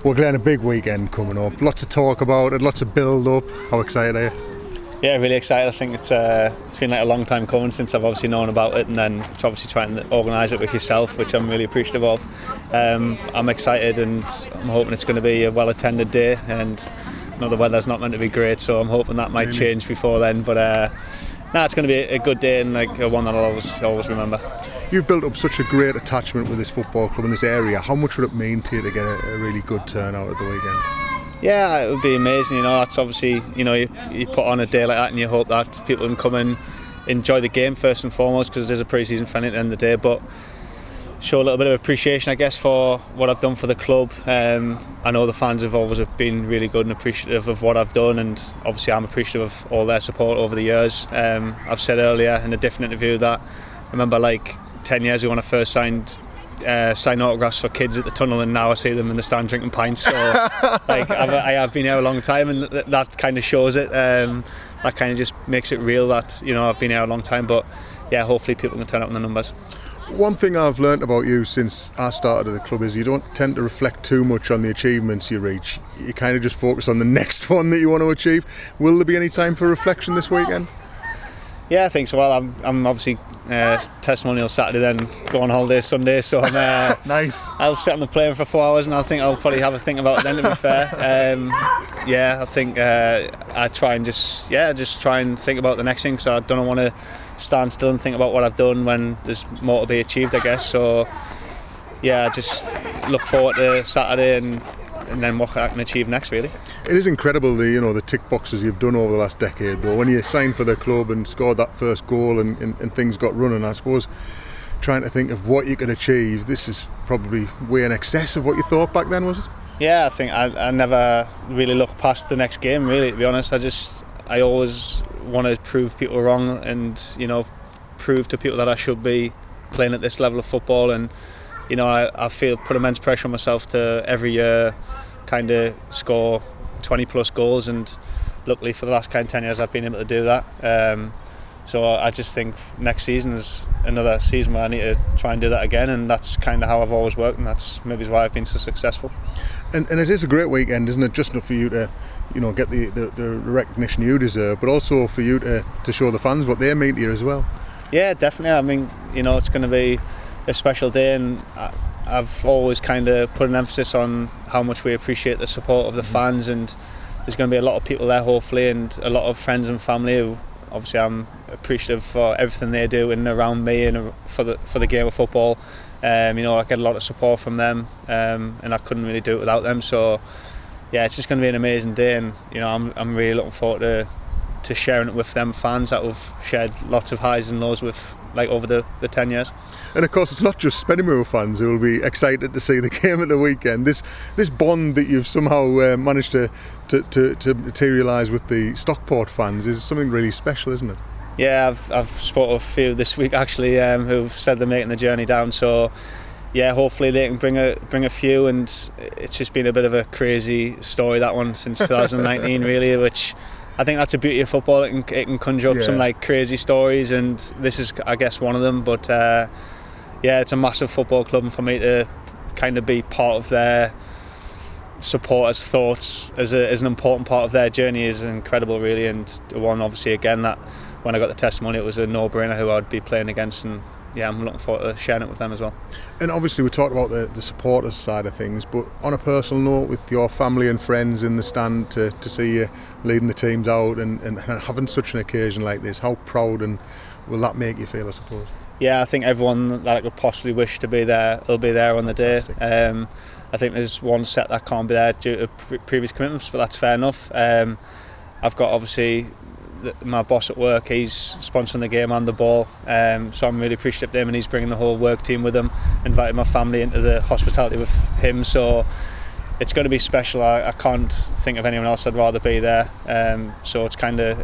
Well, Glenn, a big weekend coming up. Lots to talk about it, lots of build up. How excited are you? Yeah, really excited. I think it's been like a long time coming since I've obviously known about it, and then to obviously trying to organise it with yourself, which I'm really appreciative of. I'm excited, and I'm hoping it's going to be a well attended day. And I know the weather's not meant to be great, so I'm hoping that might change before then. But it's going to be a good day, and like one that I'll always remember. You've built up such a great attachment with this football club in this area. How much would it mean to you to get a really good turnout at the weekend? Yeah, it would be amazing. That's obviously, you put on a day like that and you hope that people can come and enjoy the game first and foremost, because there's a pre-season friendly at the end of the day, but show a little bit of appreciation, I guess, for what I've done for the club. I know the fans have always been really good and appreciative of what I've done, and obviously I'm appreciative of all their support over the years. I've said earlier in a different interview that I remember like 10 years ago when I first signed autographs for kids at the tunnel, and now I see them in the stand drinking pints. So like I have been here a long time, and that kind of shows it. That kind of just makes it real that I've been here a long time. But yeah, hopefully people can turn up in the numbers. One thing I've learnt about you since I started at the club is you don't tend to reflect too much on the achievements you reach. You kind of just focus on the next one that you want to achieve. Will there be any time for reflection this weekend? Yeah, I think so. Well, I'm obviously Testimonial Saturday, then go on holiday Sunday, so I'm nice. I'll sit on the plane for 4 hours, and I'll probably have a think about it then, to be fair. I think I try and just try and think about the next thing, because I don't want to stand still and think about what I've done when there's more to be achieved, I guess. So yeah, just look forward to Saturday and then what I can achieve next, really. It is incredible the tick boxes you've done over the last decade, though. When you signed for the club and scored that first goal and things got running, I suppose trying to think of what you could achieve, this is probably way in excess of what you thought back then, was it? Yeah, I think I never really looked past the next game, really, to be honest. I always want to prove people wrong, and prove to people that I should be playing at this level of football. And I put immense pressure on myself to every year kind of score 20 plus goals, and luckily for the last 10 years I've been able to do that. So I just think next season is another season where I need to try and do that again, and that's kind of how I've always worked, and that's maybe why I've been so successful. And it is a great weekend, isn't it? Just enough for you to get the recognition you deserve, but also for you to show the fans what they mean to you as well. Yeah, definitely. I mean, it's going to be a special day, and I've always kind of put an emphasis on how much we appreciate the support of the fans, and there's going to be a lot of people there, hopefully, and a lot of friends and family who obviously I'm appreciative for everything they do in and around me and for the game of football. I get a lot of support from them, and I couldn't really do it without them. So yeah, it's just going to be an amazing day, and I'm really looking forward to sharing it with them fans that we've shared lots of highs and lows with, like over the 10 years. And of course, it's not just Spennymoor fans who will be excited to see the game at the weekend. This bond that you've somehow managed to materialise with the Stockport fans is something really special, isn't it? Yeah, I've spoken to a few this week actually who've said they're making the journey down. So yeah, hopefully they can bring a few. And it's just been a bit of a crazy story, that one, since 2019 really, which I think that's the beauty of football. It can conjure up some like crazy stories, and this is, I guess, one of them. But yeah, it's a massive football club, and for me to kind of be part of their supporters' thoughts as an important part of their journey is incredible, really. And one, obviously, again, that when I got the testimony, it was a no-brainer who I'd be playing against, and yeah, I'm looking forward to sharing it with them as well. And obviously we talked about the supporters side of things, but on a personal note, with your family and friends in the stand to see you leading the teams out and having such an occasion like this, how proud and will that make you feel, I suppose? Yeah, I think everyone that I could possibly wish to be there will be there on the day. I think there's one set that can't be there due to previous commitments, but that's fair enough. I've got obviously my boss at work, he's sponsoring the game and the ball, so I'm really appreciative of him, and he's bringing the whole work team with him, invited my family into the hospitality with him, so it's going to be special. I can't think of anyone else I'd rather be there, so it's kind of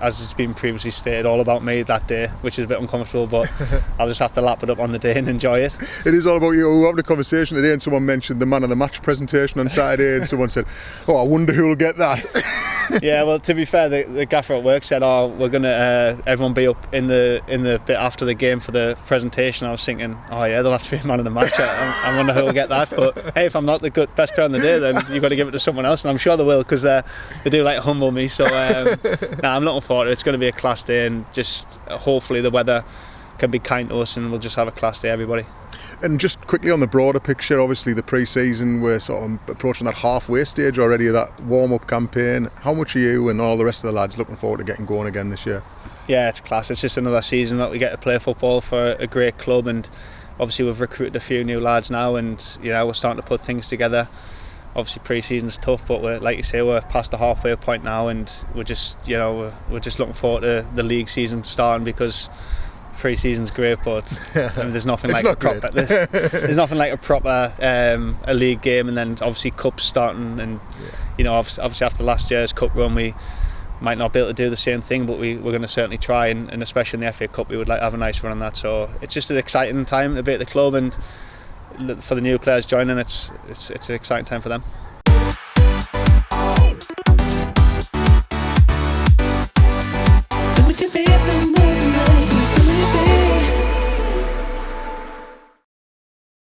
as it's been previously stated, all about me that day, which is a bit uncomfortable, but I'll just have to lap it up on the day and enjoy it. It is all about you. We were having a conversation today and someone mentioned the man of the match presentation on Saturday and someone said, oh, I wonder who will get that. Yeah, well, to be fair, the gaffer at work said, oh, we're going to everyone be up in the bit after the game for the presentation. I was thinking, oh yeah, they'll have to be a man of the match. I wonder who will get that. But hey, if I'm not the best player on the day, then you've got to give it to someone else, and I'm sure they will, because they do like to humble me. So I'm looking forward to it. It's going to be a class day, and just hopefully the weather can be kind to us and we'll just have a class day, everybody. And just quickly on the broader picture, obviously the pre-season, we're sort of approaching that halfway stage already of that warm-up campaign. How much are you and all the rest of the lads looking forward to getting going again this year? Yeah, it's class. It's just another season that we get to play football for a great club, and obviously we've recruited a few new lads now, and we're starting to put things together. Obviously pre-season's tough, but like you say, we're past the halfway point now, and we're just looking forward to the league season starting, because pre-season's great, but there's nothing like a proper there's nothing like a proper a league game, and then obviously cups starting, and obviously after last year's cup run we might not be able to do the same thing, but we're going to certainly try, and especially in the FA Cup we would like to have a nice run on that. So it's just an exciting time to be at the club, and for the new players joining, it's an exciting time for them.